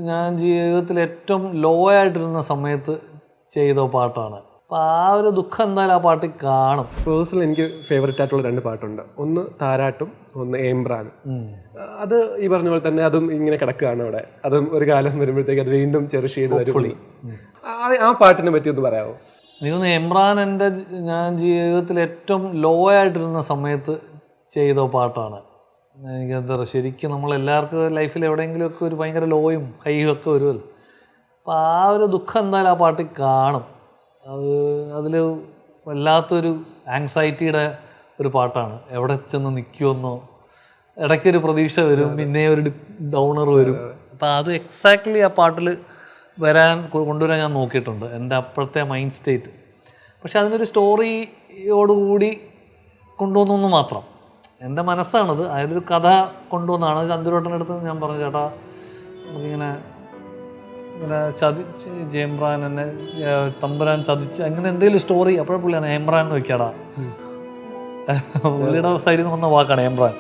ഞാൻ ജീവിതത്തിൽ ഏറ്റവും ലോ ആയിട്ടിരുന്ന സമയത്ത് ചെയ്ത പാട്ടാണ്. അപ്പോൾ ആ ഒരു ദുഃഖം എന്തായാലും ആ പാട്ടിൽ കാണും. പേഴ്സണൽ എനിക്ക് ഫേവറേറ്റ് ആയിട്ടുള്ള 2 പാട്ടുണ്ട്. ഒന്ന് താരാട്ടും, ഒന്ന് ഏംബ്രാൻ. അത് ഈ പറഞ്ഞ പോലെ തന്നെ അതും ഇങ്ങനെ കിടക്കുകയാണ് അവിടെ. അതും ഒരു കാലം വരുമ്പോഴത്തേക്ക് അത് വീണ്ടും ചെറിഷ് ചെയ്ത് വരും. ആ പാട്ടിനെ പറ്റി ഒന്ന് പറയാമോ? ഇതൊന്ന് എംബ്രാൻ ഞാൻ ജീവിതത്തിൽ ഏറ്റവും ലോ ആയിട്ടിരുന്ന സമയത്ത് ചെയ്ത പാട്ടാണ്. എനിക്കെന്താ പറയുക, ശരിക്കും നമ്മളെല്ലാവർക്കും ലൈഫിൽ എവിടെയെങ്കിലുമൊക്കെ ഒരു ഭയങ്കര ലോയും ഹൈയും ഒക്കെ വരുമല്ലോ. അപ്പോൾ ആ ഒരു ദുഃഖം എന്തായാലും ആ പാട്ടിൽ കാണും. അതിൽ വല്ലാത്തൊരു ആങ്സൈറ്റിയുടെ ഒരു പാട്ടാണ്. എവിടെ ചെന്ന് നിൽക്കുമെന്നോ, ഇടയ്ക്കൊരു പ്രതീക്ഷ വരും, പിന്നെ ഒരു ഡൗണർ വരും. അപ്പോൾ അത് എക്സാക്ട്ലി ആ പാട്ടിൽ കൊണ്ടുവരാൻ ഞാൻ നോക്കിയിട്ടുണ്ട്, എൻ്റെ അപ്പോഴത്തെ മൈൻഡ് സ്റ്റേറ്റ്. പക്ഷെ അതിനൊരു സ്റ്റോറിയോടുകൂടി കൊണ്ടുവന്നു മാത്രം. എൻ്റെ മനസ്സാണത്, അതിലൊരു കഥ കൊണ്ടുവന്നാണ്. ചന്ദ്രവട്ടൻ്റെ അടുത്ത് ഞാൻ പറഞ്ഞു, ചേട്ടാ നമുക്കിങ്ങനെ ജയംബ്രാൻ എന്നെ തമ്പുരാൻ ചതിച്ച് അങ്ങനെ എന്തെങ്കിലും സ്റ്റോറി. അപ്പോഴും പുള്ളിയാണ് ഏംബ്രാൻ എന്ന് വെക്കാടാ, പുള്ളിയുടെ സൈഡിൽ നിന്ന് വന്ന വാക്കാണ് ഏംബ്രാൻ.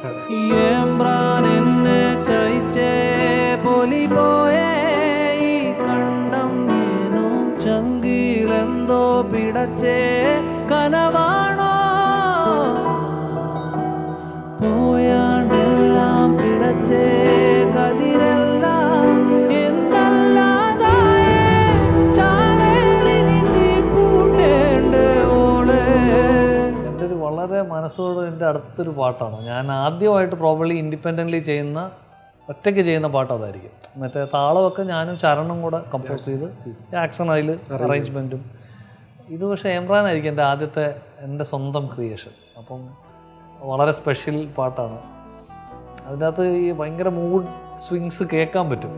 പിടച്ചേ കനവാണോ പോയാണ്ടെല്ലാം പിടച്ചേ കതിരെല്ലാം എന്നല്ലാതായേ ചാണേലിനി തീ പൂട്ടേണ്ട ഓളെ. എൻ്റെ ഒരു വളരെ മനസ്സോട് എൻ്റെ അടുത്തൊരു പാട്ടാണ്. ഞാൻ ആദ്യമായിട്ട് പ്രോബബ്ലി ഇൻഡിപെൻഡൻ്റ്ലി ഒറ്റയ്ക്ക് ചെയ്യുന്ന പാട്ട് അതായിരിക്കും. മറ്റേ താളമൊക്കെ ഞാനും ശരണും കൂടെ കമ്പോസ് ചെയ്ത് ആക്ഷൻ അതിൽ അറേഞ്ച്മെൻറ്റും. ഇത് പക്ഷേ ഏംബ്രാനായിരിക്കും എൻ്റെ ആദ്യത്തെ എൻ്റെ സ്വന്തം ക്രിയേഷൻ. അപ്പം വളരെ സ്പെഷ്യൽ പാട്ടാണ്. അതിനകത്ത് ഈ ഭയങ്കര മൂഡ് സ്വിങ്സ് കേൾക്കാൻ പറ്റും.